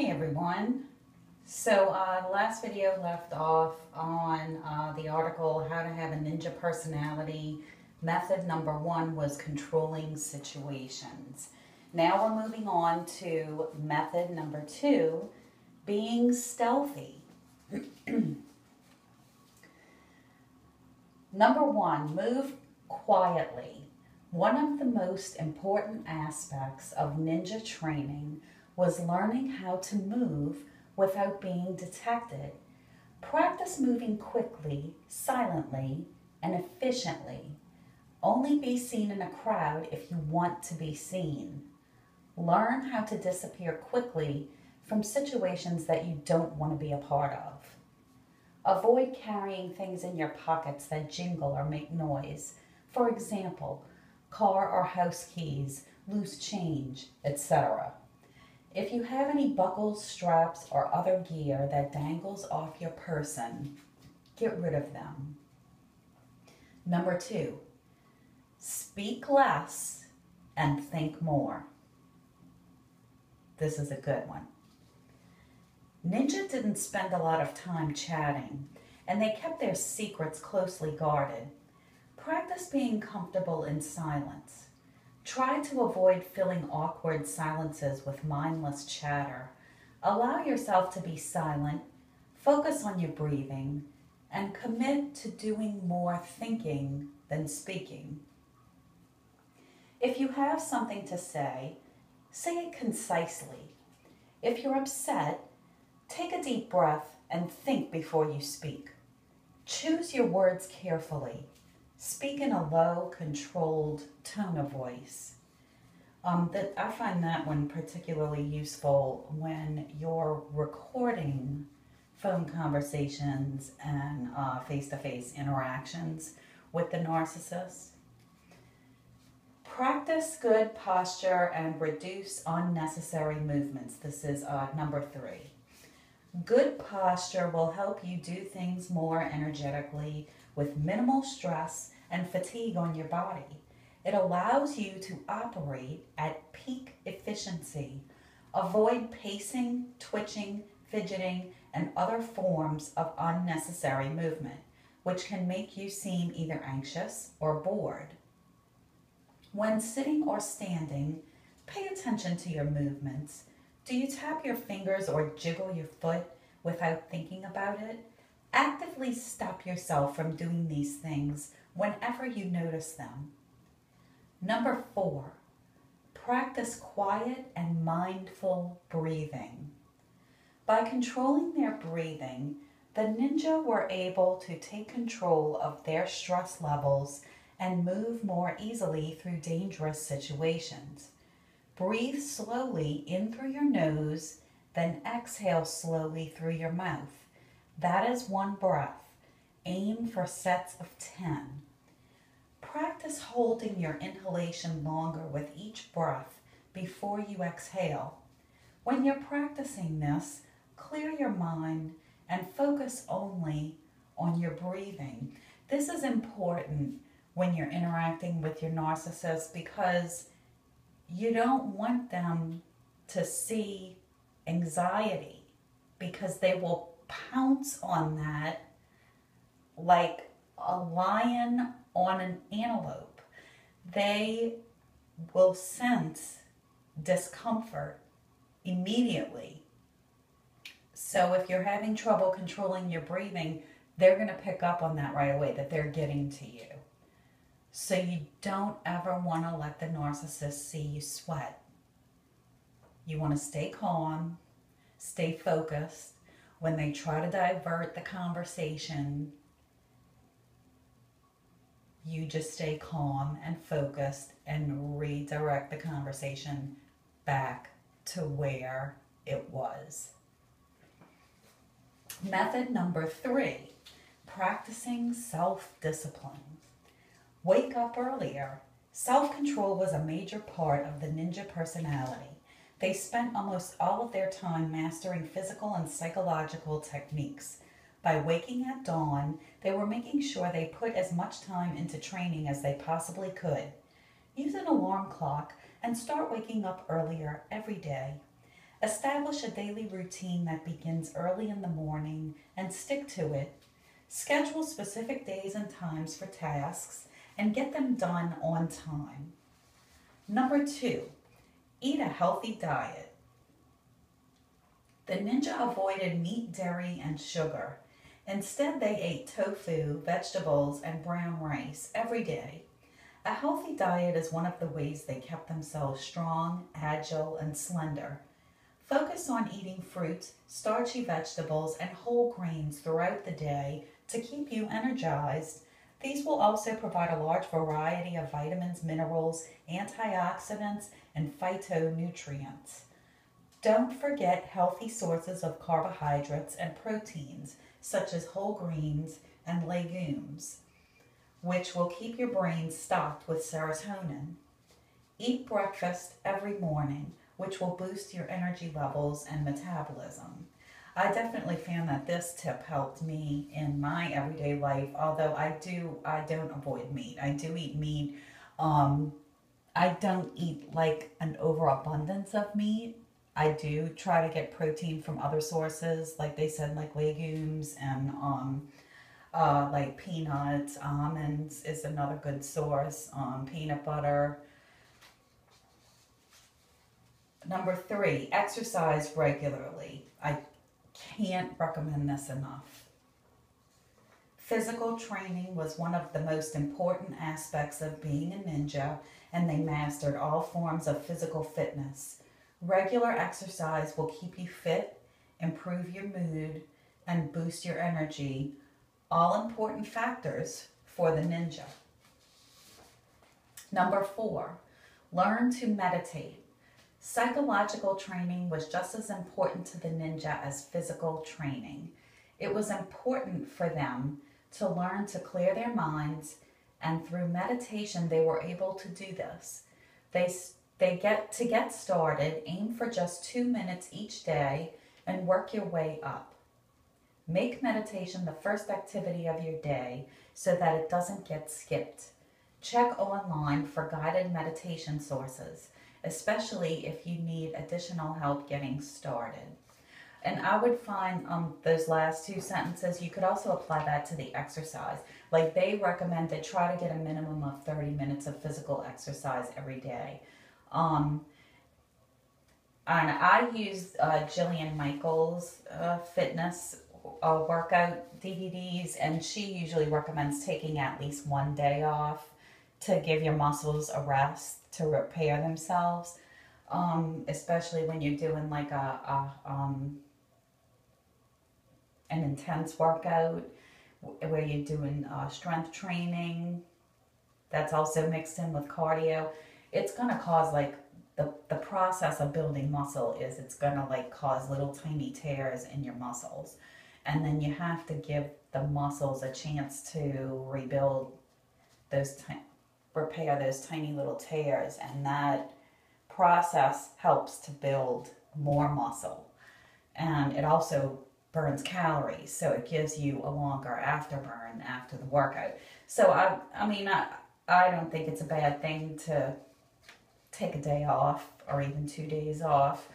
Hey everyone. So last video left off on the article How to Have a Ninja Personality. Method number 1 was controlling situations. Now we're moving on to method number 2, being stealthy. Number 1, move quietly. One of the most important aspects of ninja training was learning how to move without being detected. Practice moving quickly, silently, and efficiently. Only be seen in a crowd if you want to be seen. Learn how to disappear quickly from situations that you don't want to be a part of. Avoid carrying things in your pockets that jingle or make noise. For example, car or house keys, loose change, etc. If you have any buckles, straps, or other gear that dangles off your person, get rid of them. Number 2, speak less and think more. This is a good one. Ninja didn't spend a lot of time chatting, and they kept their secrets closely guarded. Practice being comfortable in silence. Try to avoid filling awkward silences with mindless chatter. Allow yourself to be silent, focus on your breathing, and commit to doing more thinking than speaking. If you have something to say it concisely. If you're upset, take a deep breath and think before you speak. Choose your words carefully. Speak in a low, controlled tone of voice. I find that one particularly useful when you're recording phone conversations and face-to-face interactions with the narcissist. Practice good posture and reduce unnecessary movements. This is number 3. Good posture will help you do things more energetically with minimal stress and fatigue on your body. It allows you to operate at peak efficiency. Avoid pacing, twitching, fidgeting, and other forms of unnecessary movement, which can make you seem either anxious or bored. When sitting or standing, pay attention to your movements. Do you tap your fingers or jiggle your foot without thinking about it? Actively stop yourself from doing these things whenever you notice them. Number 4, practice quiet and mindful breathing. By controlling their breathing, the ninja were able to take control of their stress levels and move more easily through dangerous situations. Breathe slowly in through your nose, then exhale slowly through your mouth. That is 1 breath. Aim for sets of 10. Practice holding your inhalation longer with each breath before you exhale. When you're practicing this, clear your mind and focus only on your breathing. This is important when you're interacting with your narcissist because you don't want them to see anxiety because they will pounce on that like a lion on an antelope. They will sense discomfort immediately. So if you're having trouble controlling your breathing, they're going to pick up on that right away, that they're getting to you. So you don't ever want to let the narcissist see you sweat. You want to stay calm, stay focused. When they try to divert the conversation, you just stay calm and focused and redirect the conversation back to where it was. Method number 3, practicing self-discipline. Wake up earlier. Self-control was a major part of the ninja personality. They spent almost all of their time mastering physical and psychological techniques. By waking at dawn, they were making sure they put as much time into training as they possibly could. Use an alarm clock and start waking up earlier every day. Establish a daily routine that begins early in the morning and stick to it. Schedule specific days and times for tasks and get them done on time. Number 2, eat a healthy diet. The ninja avoided meat, dairy, and sugar. Instead, they ate tofu, vegetables, and brown rice every day. A healthy diet is one of the ways they kept themselves strong, agile, and slender. Focus on eating fruits, starchy vegetables, and whole grains throughout the day to keep you energized. These will also provide a large variety of vitamins, minerals, antioxidants, and phytonutrients. Don't forget healthy sources of carbohydrates and proteins, such as whole grains and legumes, which will keep your brain stocked with serotonin. Eat breakfast every morning, which will boost your energy levels and metabolism. I definitely found that this tip helped me in my everyday life, although I don't avoid meat. I do eat meat. I don't eat like an overabundance of meat. I do try to get protein from other sources, like they said, like legumes and like peanuts. Almonds is another good source. Peanut butter. Number 3, exercise regularly. I can't recommend this enough. Physical training was one of the most important aspects of being a ninja, and they mastered all forms of physical fitness. Regular exercise will keep you fit, improve your mood, and boost your energy, all important factors for the ninja. Number 4, learn to meditate. Psychological training was just as important to the ninja as physical training. It was important for them to learn to clear their minds, and through meditation they were able to do this. To get started, aim for just 2 minutes each day and work your way up. Make meditation the first activity of your day so that it doesn't get skipped. Check online for guided meditation sources, especially if you need additional help getting started. And I would find those last 2 sentences, you could also apply that to the exercise. Like they recommend that try to get a minimum of 30 minutes of physical exercise every day. And I use Jillian Michaels' fitness workout DVDs, and she usually recommends taking at least 1 day off to give your muscles a rest to repair themselves, especially when you're doing like an intense workout where you're doing strength training that's also mixed in with cardio. It's going to cause like the process of building muscle is it's going to like cause little tiny tears in your muscles, and then you have to give the muscles a chance to rebuild those repair those tiny little tears, and that process helps to build more muscle, and it also burns calories, so it gives you a longer afterburn after the workout. So I don't think it's a bad thing to take a day off or even 2 days off.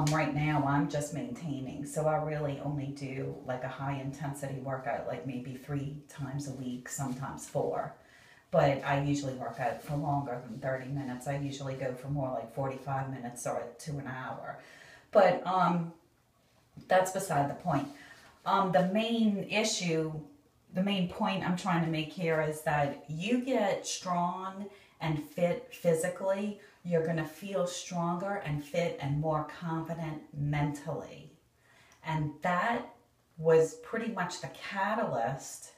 Right now I'm just maintaining, so I really only do like a high intensity workout, like maybe 3 times a week, sometimes 4. But I usually work out for longer than 30 minutes. I usually go for more like 45 minutes or to an hour. But that's beside the point. The main point I'm trying to make here is that you get strong and fit physically, you're going to feel stronger and fit and more confident mentally. And that was pretty much the catalyst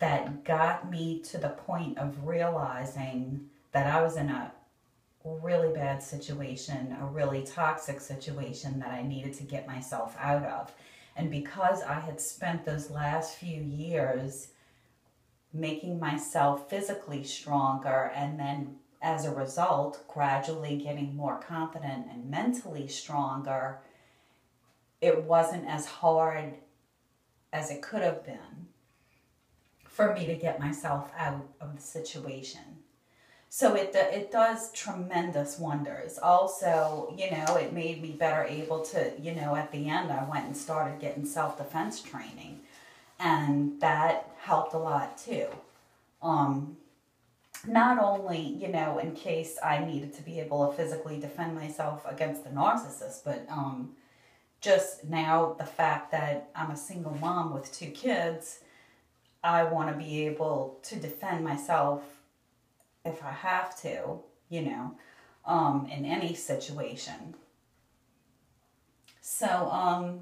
that got me to the point of realizing that I was in a really bad situation, a really toxic situation that I needed to get myself out of. And because I had spent those last few years making myself physically stronger, and then as a result gradually getting more confident and mentally stronger, it wasn't as hard as it could have been for me to get myself out of the situation. So it does tremendous wonders. Also, it made me better able to, at the end I went and started getting self-defense training, and that helped a lot too. Not only, in case I needed to be able to physically defend myself against the narcissist, but just now the fact that I'm a single mom with 2 kids, I want to be able to defend myself if I have to, in any situation. So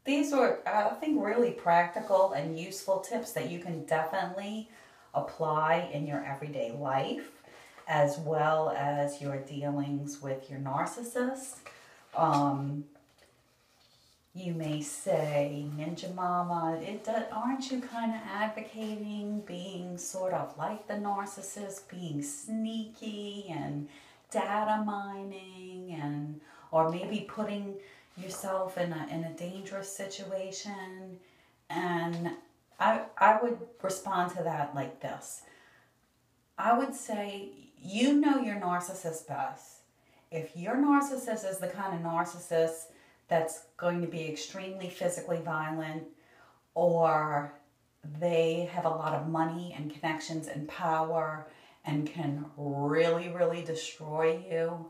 these were, I think, really practical and useful tips that you can definitely apply in your everyday life, as well as your dealings with your narcissist. You may say, Ninjamama, aren't you kind of advocating being sort of like the narcissist, being sneaky and data mining, and or maybe putting yourself in a dangerous situation? And I would respond to that like this. I would say, you know your narcissist best. If your narcissist is the kind of narcissist that's going to be extremely physically violent, or they have a lot of money and connections and power and can really, really destroy you,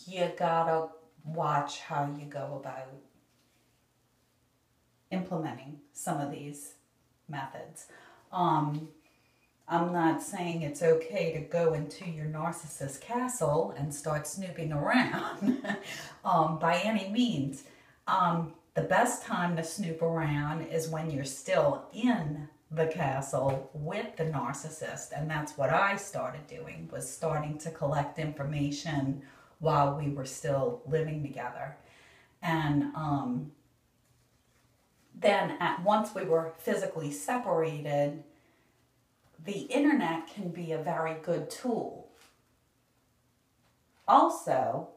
you gotta watch how you go about implementing some of these methods. I'm not saying it's okay to go into your narcissist castle and start snooping around by any means. The best time to snoop around is when you're still in the castle with the narcissist, and that's what I started doing, was starting to collect information while we were still living together. And then once we were physically separated, the internet can be a very good tool. Also,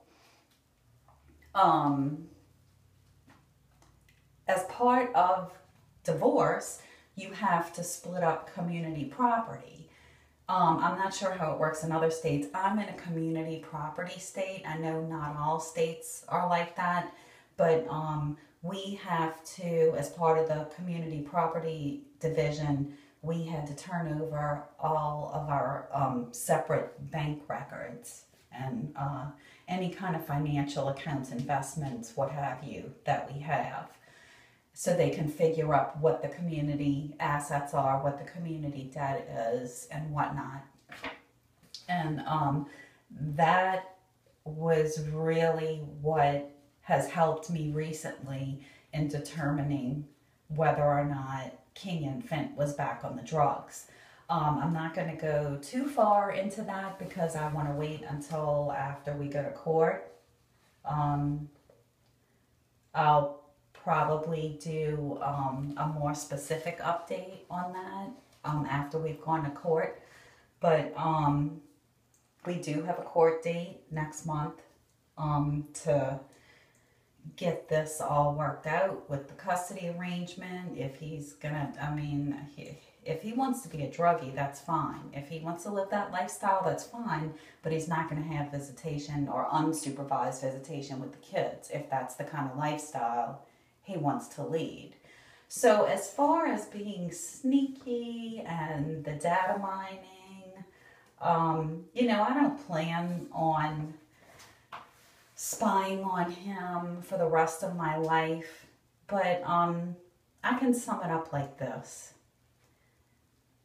as part of divorce, you have to split up community property. I'm not sure how it works in other states. I'm in a community property state. I know not all states are like that, but we have to, as part of the community property division, we had to turn over all of our separate bank records and any kind of financial accounts, investments, what have you, that we have, so they can figure out what the community assets are, what the community debt is, and whatnot. And that was really what has helped me recently in determining whether or not King Infant was back on the drugs. I'm not going to go too far into that because I want to wait until after we go to court. I'll probably do a more specific update on that after we've gone to court. But we do have a court date next month to get this all worked out with the custody arrangement. If he's gonna, if he wants to be a druggie, that's fine. If he wants to live that lifestyle, that's fine, but he's not gonna have visitation or unsupervised visitation with the kids if that's the kind of lifestyle he wants to lead. So as far as being sneaky and the data mining, I don't plan on spying on him for the rest of my life, but I can sum it up like this.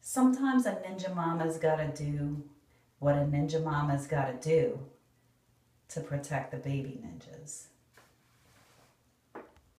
Sometimes a ninja mama's gotta do what a ninja mama's gotta do to protect the baby ninjas.